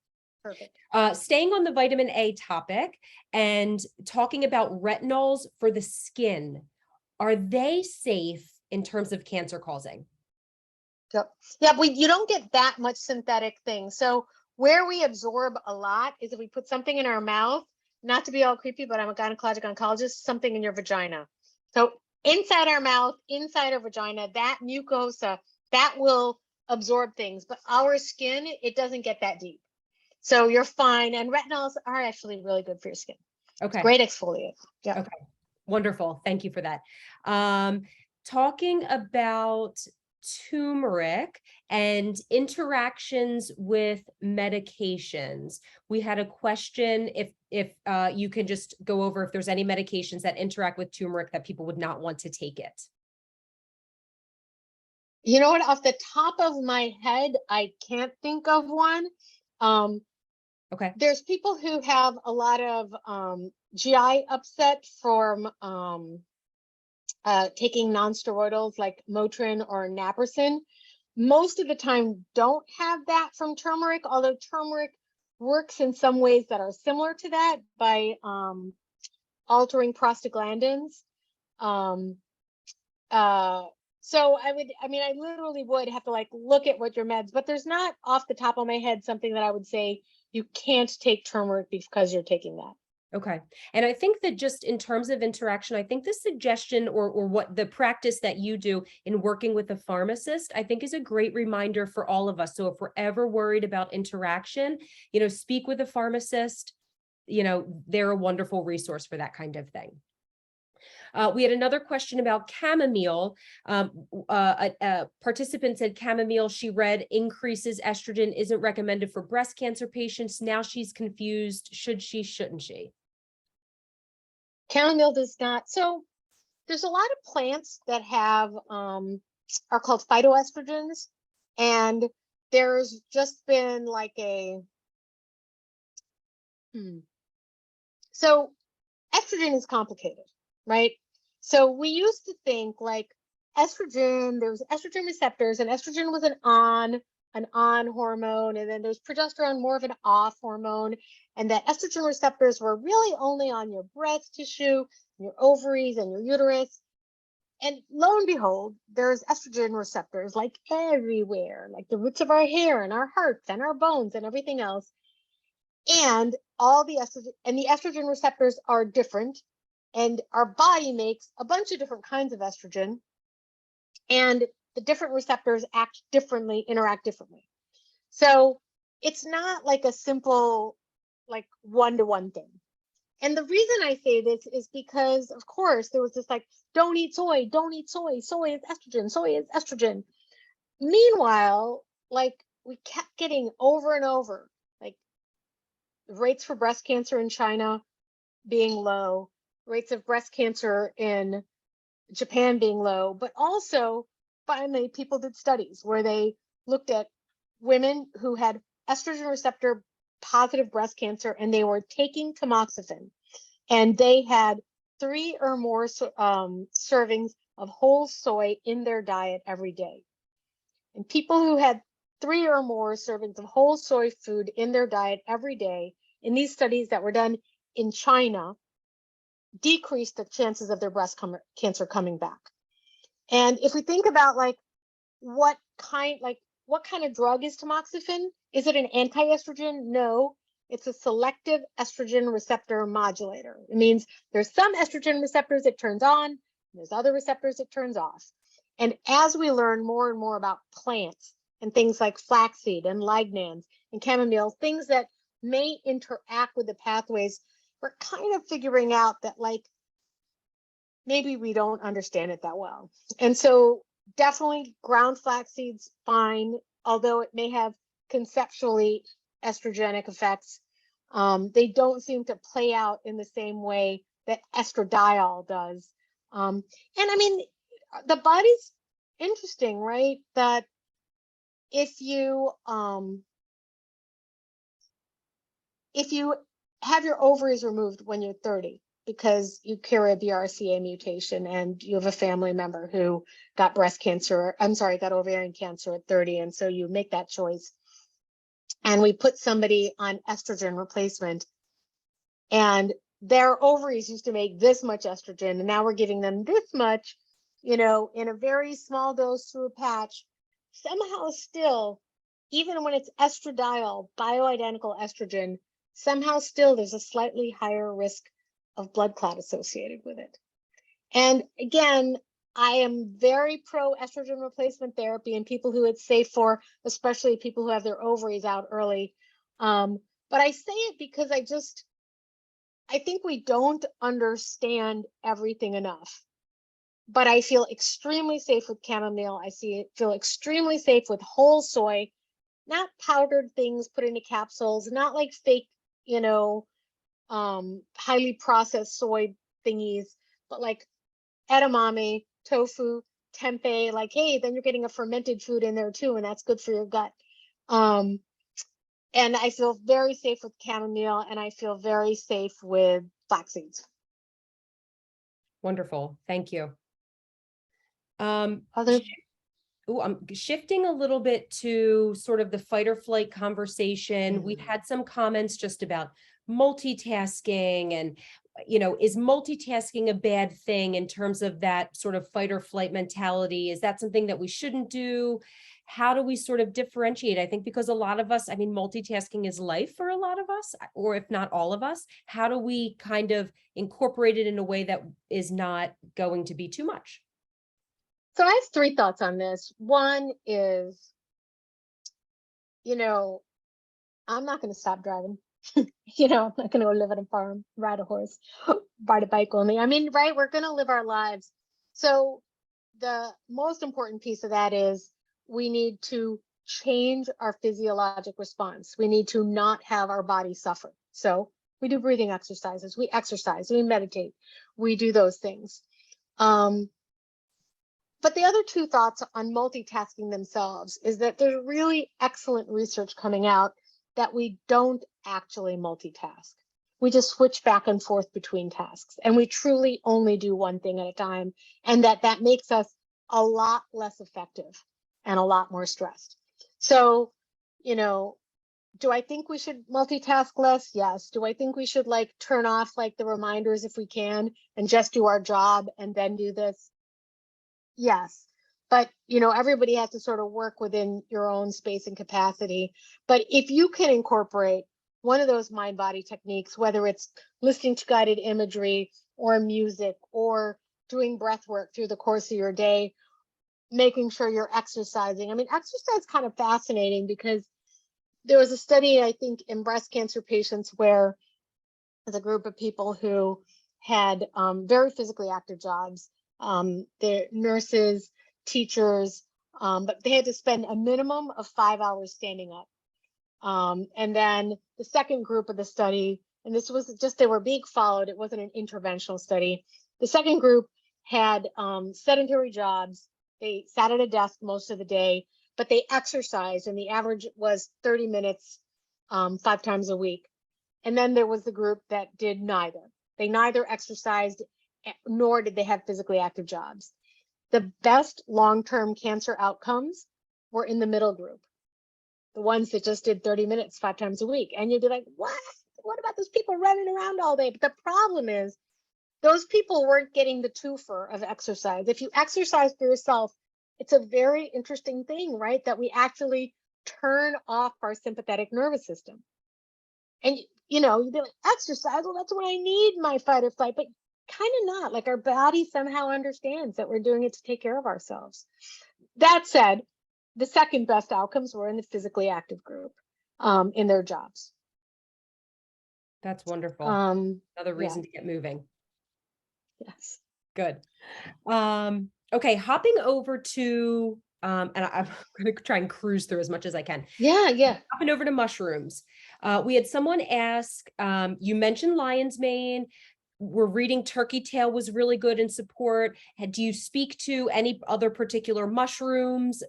Perfect. Staying on the vitamin A topic and talking about retinols for the skin, are they safe in terms of cancer causing? Yep. Yeah, you don't get that much synthetic thing. So where we absorb a lot is if we put something in our mouth, not to be all creepy, but I'm a gynecologic oncologist, something in your vagina. So inside our mouth, inside our vagina, that mucosa, that will absorb things, but our skin, it doesn't get that deep. So you're fine. And retinols are actually really good for your skin. Okay. Great exfoliant. Yeah. Okay. Wonderful. Thank you for that. Talking about turmeric and interactions with medications. We had a question if you can just go over if there's any medications that interact with turmeric that people would not want to take it. You know what? Off the top of my head, I can't think of one. Okay. There's people who have a lot of GI upset from taking non-steroidals like Motrin or Naproxen. Most of the time don't have that from turmeric, although turmeric works in some ways that are similar to that by altering prostaglandins. So I literally would have to like look at what your meds, but there's not off the top of my head something that I would say you can't take turmeric because you're taking that. Okay. And I think that just in terms of interaction, I think the suggestion or what the practice that you do in working with a pharmacist, I think is a great reminder for all of us. So if we're ever worried about interaction, speak with a pharmacist, they're a wonderful resource for that kind of thing. We had another question about chamomile. A participant said chamomile, she read, increases estrogen, isn't recommended for breast cancer patients. Now she's confused. Should she, shouldn't she? Chamomile does not. So there's a lot of plants that have are called phytoestrogens, and there's just been like so estrogen is complicated, right? So we used to think like estrogen, there was estrogen receptors, and estrogen was an on an on hormone, and then there's progesterone, more of an off hormone, and that estrogen receptors were really only on your breast tissue, your ovaries, and your uterus. And lo and behold, there's estrogen receptors like everywhere, like the roots of our hair and our hearts and our bones and everything else. And all the estrogen receptors are different, and our body makes a bunch of different kinds of estrogen, and the different receptors act differently, interact differently. So it's not like a simple, like one-to-one thing. And the reason I say this is because, of course, there was this like, don't eat soy, don't eat soy, soy is estrogen, soy is estrogen. Meanwhile, like we kept getting over and over, like rates for breast cancer in China being low, rates of breast cancer in Japan being low, but also finally people did studies where they looked at women who had estrogen receptor positive breast cancer, and they were taking tamoxifen, and they had 3 or more servings of whole soy in their diet every day. And people who had 3 or more servings of whole soy food in their diet every day in these studies that were done in China decreased the chances of their breast cancer coming back. And if we think about like what kind of drug is tamoxifen? Is it an anti-estrogen? No, it's a selective estrogen receptor modulator. It means there's some estrogen receptors it turns on, and there's other receptors it turns off. And as we learn more and more about plants and things like flaxseed and lignans and chamomile, things that may interact with the pathways, we're kind of figuring out that like maybe we don't understand it that well. And so definitely ground flaxseed's fine, although it may have conceptually estrogenic effects. They don't seem to play out in the same way that estradiol does. And I mean, the body's interesting, right? That if you have your ovaries removed when you're 30 because you carry a BRCA mutation and you have a family member who got got ovarian cancer at 30, and so you make that choice, and we put somebody on estrogen replacement, and their ovaries used to make this much estrogen, and now we're giving them this much, in a very small dose through a patch. Somehow still, even when it's estradiol, bioidentical estrogen, somehow still there's a slightly higher risk of blood clot associated with it. And again, I am very pro estrogen replacement therapy in people who it's safe for, especially people who have their ovaries out early. But I say it because I think we don't understand everything enough. But I feel extremely safe with chamomile. Feel extremely safe with whole soy, not powdered things put into capsules, not like fake, highly processed soy thingies, but like edamame, tofu, tempeh, like, hey, then you're getting a fermented food in there too, and that's good for your gut. And I feel very safe with chamomile, and I feel very safe with flax seeds. Wonderful. Thank you. Other I'm shifting a little bit to sort of the fight or flight conversation. We had some comments just about multitasking and, is multitasking a bad thing in terms of that sort of fight or flight mentality? Is that something that we shouldn't do? How do we sort of differentiate? I think because a lot of us, multitasking is life for a lot of us, or if not all of us. How do we kind of incorporate it in a way that is not going to be too much? So I have 3 thoughts on this. One is, I'm not going to stop driving. I'm not going to go live on a farm, ride a horse, ride a bike only. Right? We're going to live our lives. So the most important piece of that is we need to change our physiologic response. We need to not have our body suffer. So we do breathing exercises, we exercise, we meditate, we do those things. But the other 2 thoughts on multitasking themselves is that there's really excellent research coming out that we don't actually multitask. We just switch back and forth between tasks, and we truly only do one thing at a time, and that makes us a lot less effective and a lot more stressed. So, do I think we should multitask less? Yes. Do I think we should like turn off like the reminders if we can and just do our job and then do this? Yes. But, everybody has to sort of work within your own space and capacity. But if you can incorporate one of those mind body techniques, whether it's listening to guided imagery or music or doing breath work through the course of your day, making sure you're exercising. I mean, exercise is kind of fascinating because there was a study, I think, in breast cancer patients where there's a group of people who had very physically active jobs. They're nurses, teachers, but they had to spend a minimum of 5 hours standing up. And then the second group of the study, and this was just, they were being followed, it wasn't an interventional study. The second group had sedentary jobs. They sat at a desk most of the day, but they exercised, and the average was 30 minutes 5 times a week. And then there was the group that did neither. They neither exercised nor did they have physically active jobs. The best long-term cancer outcomes were in the middle group, the ones that just did 30 minutes 5 times a week. And you'd be like, what about those people running around all day? But the problem is those people weren't getting the twofer of exercise. If you exercise for yourself, it's a very interesting thing, right? That we actually turn off our sympathetic nervous system. And, you'd be like, exercise, well, that's what I need, my fight or flight, but kind of not. Like our body somehow understands that we're doing it to take care of ourselves. That said, the second best outcomes were in the physically active group in their jobs. That's wonderful. Another reason to get moving. Yes. Good. Okay, hopping over to, and I'm going to try and cruise through as much as I can. Yeah. Hopping over to mushrooms. We had someone ask, you mentioned lion's mane. We're reading turkey tail was really good in support. Do you speak to any other particular mushrooms?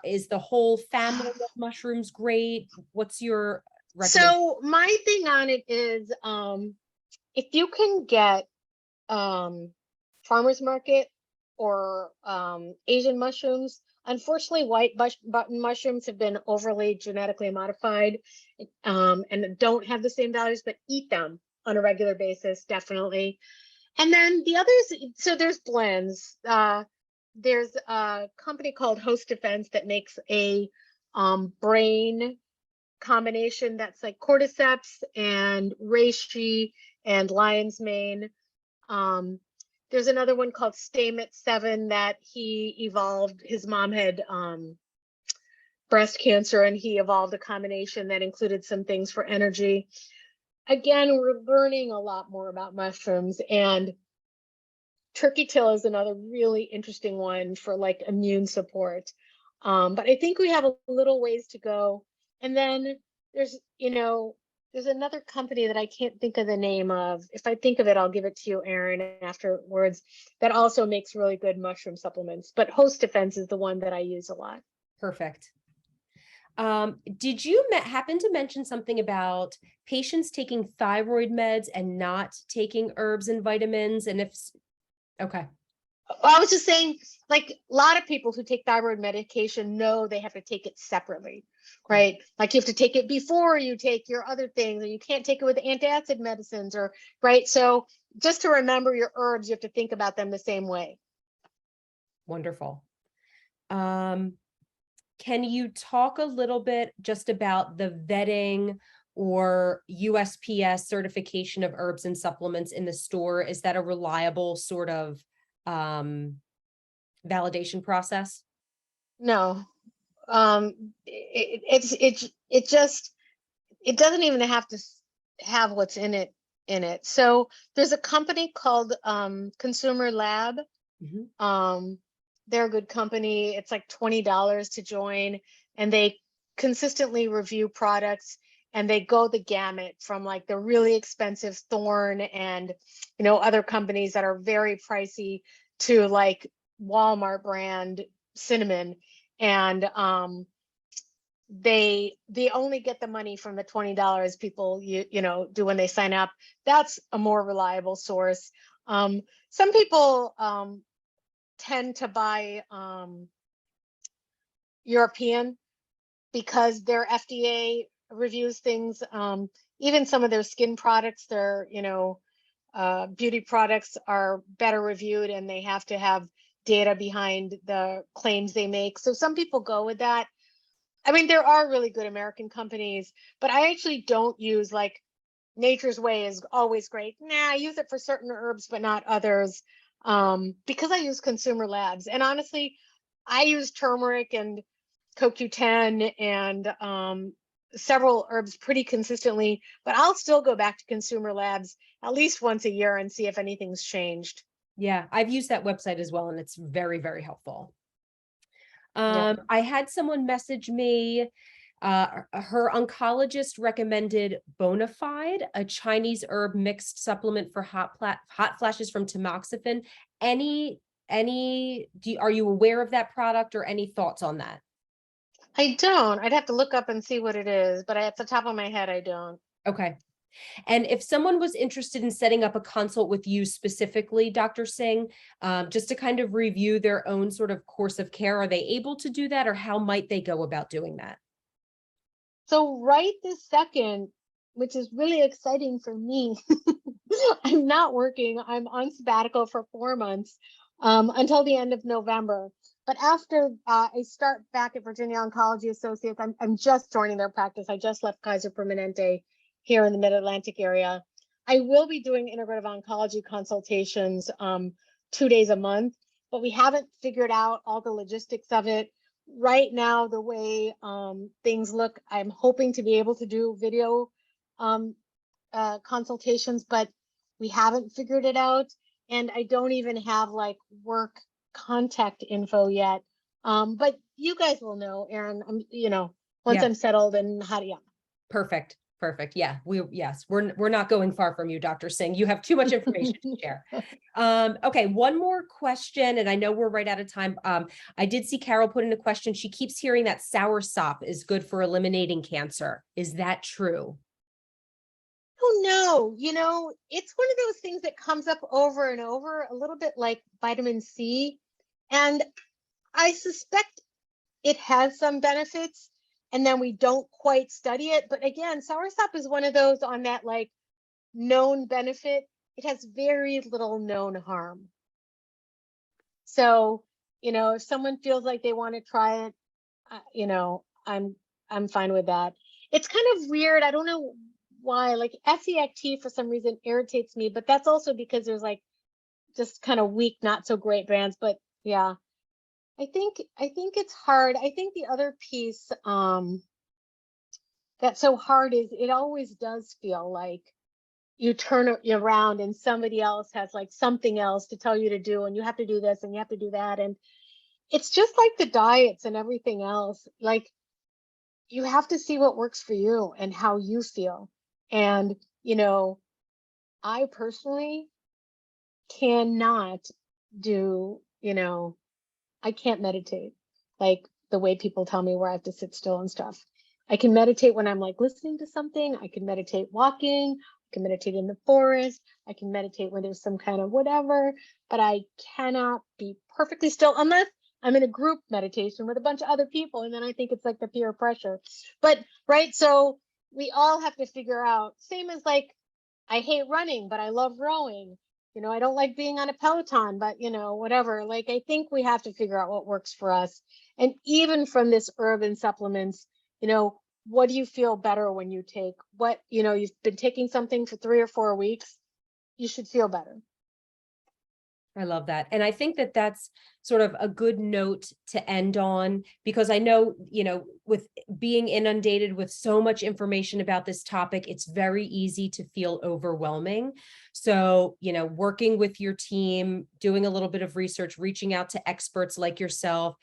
Is the whole family of mushrooms great? What's your recommendation? So my thing on it is, if you can get farmer's market or Asian mushrooms, unfortunately, white button mushrooms have been overly genetically modified and don't have the same values, but eat them on a regular basis, definitely. And then the others, so there's blends. There's a company called Host Defense that makes a brain combination that's like cordyceps and reishi and lion's mane. There's another one called Stamets 7 that he evolved. His mom had breast cancer, and he evolved a combination that included some things for energy. Again, we're learning a lot more about mushrooms, and turkey tail is another really interesting one for like immune support. But I think we have a little ways to go. And then there's another company that I can't think of the name of. If I think of it, I'll give it to you, Erin, afterwards, that also makes really good mushroom supplements. But Host Defense is the one that I use a lot. Perfect. Did you happen to mention something about patients taking thyroid meds and not taking herbs and vitamins? And okay. Well, I was just saying, like a lot of people who take thyroid medication know they have to take it separately, right? Like you have to take it before you take your other things, or you can't take it with antacid medicines, or right. So just to remember your herbs, you have to think about them the same way. Wonderful. Can you talk a little bit just about the vetting or USPS certification of herbs and supplements in the store? Is that a reliable sort of validation process? No, it doesn't even have to have what's in it. So there's a company called Consumer Lab. Mm-hmm. They're a good company. It's like $20 to join, and they consistently review products, and they go the gamut from like the really expensive Thorn and other companies that are very pricey to like Walmart brand cinnamon. And they only get the money from the $20 people do when they sign up. That's a more reliable source. Some people tend to buy European because their FDA reviews things, even some of their skin products, their, beauty products are better reviewed, and they have to have data behind the claims they make. So some people go with that. I mean, there are really good American companies, but I actually don't use, like, Nature's Way is always great. Nah, I use it for certain herbs, but not others, because I use consumer labs. And honestly, I use turmeric and CoQ10 and several herbs pretty consistently, but I'll still go back to consumer labs at least once a year and see if anything's changed. Yeah, I've used that website as well, and it's very, very helpful. Yeah. I had someone message me. Her oncologist recommended Bonafide, a Chinese herb mixed supplement for hot flashes from Tamoxifen. Are you aware of that product, or any thoughts on that? I don't. I'd have to look up and see what it is, but at the top of my head, I don't. Okay. And if someone was interested in setting up a consult with you specifically, Dr. Singh, just to kind of review their own sort of course of care, are they able to do that, or how might they go about doing that? So right this second, which is really exciting for me, I'm not working. I'm on sabbatical for 4 months, until the end of November. But after I start back at Virginia Oncology Associates, I'm just joining their practice. I just left Kaiser Permanente here in the Mid-Atlantic area. I will be doing integrative oncology consultations 2 days a month, but we haven't figured out all the logistics of it. Right now, the way things look, I'm hoping to be able to do video consultations, but we haven't figured it out. And I don't even have, like, work contact info yet. But you guys will know, Erin, once Yeah. I'm settled and how to, yeah. Perfect. Perfect. Yeah, we're not going far from you, Dr. Singh. You have too much information to share. Okay, one more question, and I know we're right out of time. I did see Carol put in a question. She keeps hearing that Soursop is good for eliminating cancer. Is that true? Oh no, it's one of those things that comes up over and over, a little bit like vitamin C. And I suspect it has some benefits, and then we don't quite study it. But again, Soursop is one of those on that, like, known benefit. It has very little known harm. So, if someone feels like they want to try it, I'm fine with that. It's kind of weird. I don't know why, like, SEACT for some reason irritates me, but that's also because there's, like, just kind of weak, not so great brands. But yeah, I think it's hard. I think the other piece that's so hard is it always does feel like you turn around and somebody else has, like, something else to tell you to do, and you have to do this and you have to do that. And it's just like the diets and everything else. Like, you have to see what works for you and how you feel. And, I personally cannot do, I can't meditate like the way people tell me, where I have to sit still and stuff. I can meditate when I'm, like, listening to something. I can meditate walking. I can meditate in the forest. I can meditate when there's some kind of whatever, but I cannot be perfectly still unless I'm in a group meditation with a bunch of other people. And then I think it's like the peer pressure. But right. So we all have to figure out, same as, like, I hate running, but I love rowing. I don't like being on a Peloton, but whatever. Like, I think we have to figure out what works for us. And even from this herb and supplements, what do you feel better when you take what, you've been taking something for 3 or 4 weeks, you should feel better. I love that. And I think that that's sort of a good note to end on, because I know, with being inundated with so much information about this topic, it's very easy to feel overwhelming. So, working with your team, doing a little bit of research, reaching out to experts like yourself,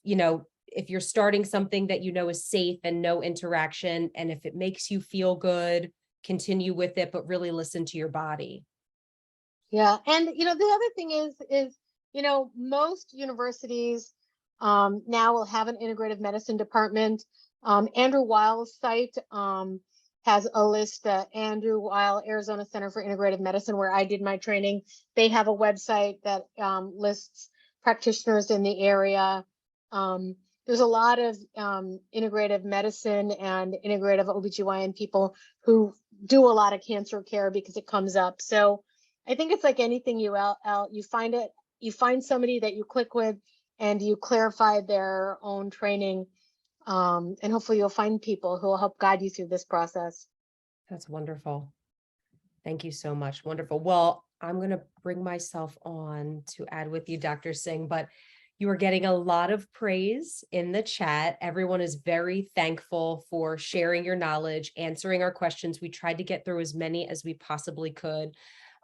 if you're starting something that is safe and no interaction, and if it makes you feel good, continue with it, but really listen to your body. Yeah. And, the other thing is, most universities now will have an integrative medicine department. Andrew Weil's site has a list, Andrew Weil, Arizona Center for Integrative Medicine, where I did my training. They have a website that lists practitioners in the area. there's a lot of integrative medicine and integrative OBGYN people who do a lot of cancer care because it comes up. So I think it's like anything you find somebody that you click with and you clarify their own training. And hopefully you'll find people who will help guide you through this process. That's wonderful. Thank you so much. Wonderful. Well, I'm going to bring myself on to add with you, Dr. Singh, but you are getting a lot of praise in the chat. Everyone is very thankful for sharing your knowledge, answering our questions. We tried to get through as many as we possibly could.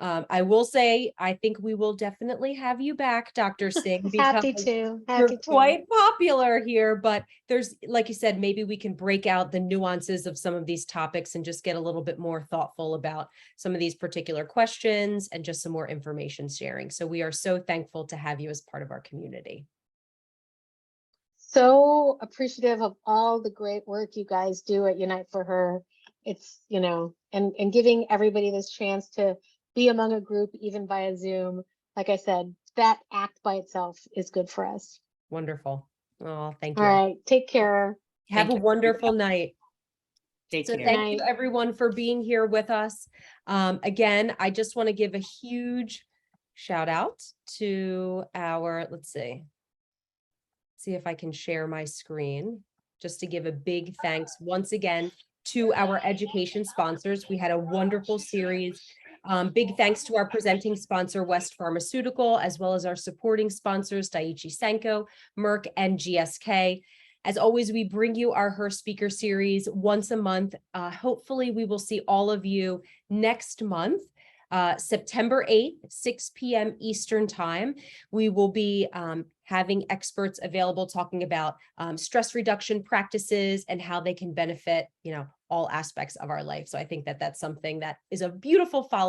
I will say, I think we will definitely have you back, Dr. Singh, because Happy to. you're quite popular here, but there's, like you said, maybe we can break out the nuances of some of these topics and just get a little bit more thoughtful about some of these particular questions and just some more information sharing. So we are so thankful to have you as part of our community. So appreciative of all the great work you guys do at Unite for Her. It's, and giving everybody this chance to be among a group, even via Zoom. Like I said, that act by itself is good for us. Wonderful. Oh, thank you. All right. Take care. Have a wonderful night. Take So care. thank you everyone for being here with us. Again, I just want to give a huge shout out to our, let's see if I can share my screen, just to give a big thanks once again to our education sponsors. We had a wonderful series. Big thanks to our presenting sponsor, West Pharmaceutical, as well as our supporting sponsors, Daiichi Sankyo, Merck, and GSK. As always, we bring you our Her Speaker series once a month. Hopefully, we will see all of you next month, September 8th, 6 p.m. Eastern Time. We will be having experts available talking about stress reduction practices and how they can benefit, all aspects of our life. So I think that that's something that is a beautiful follow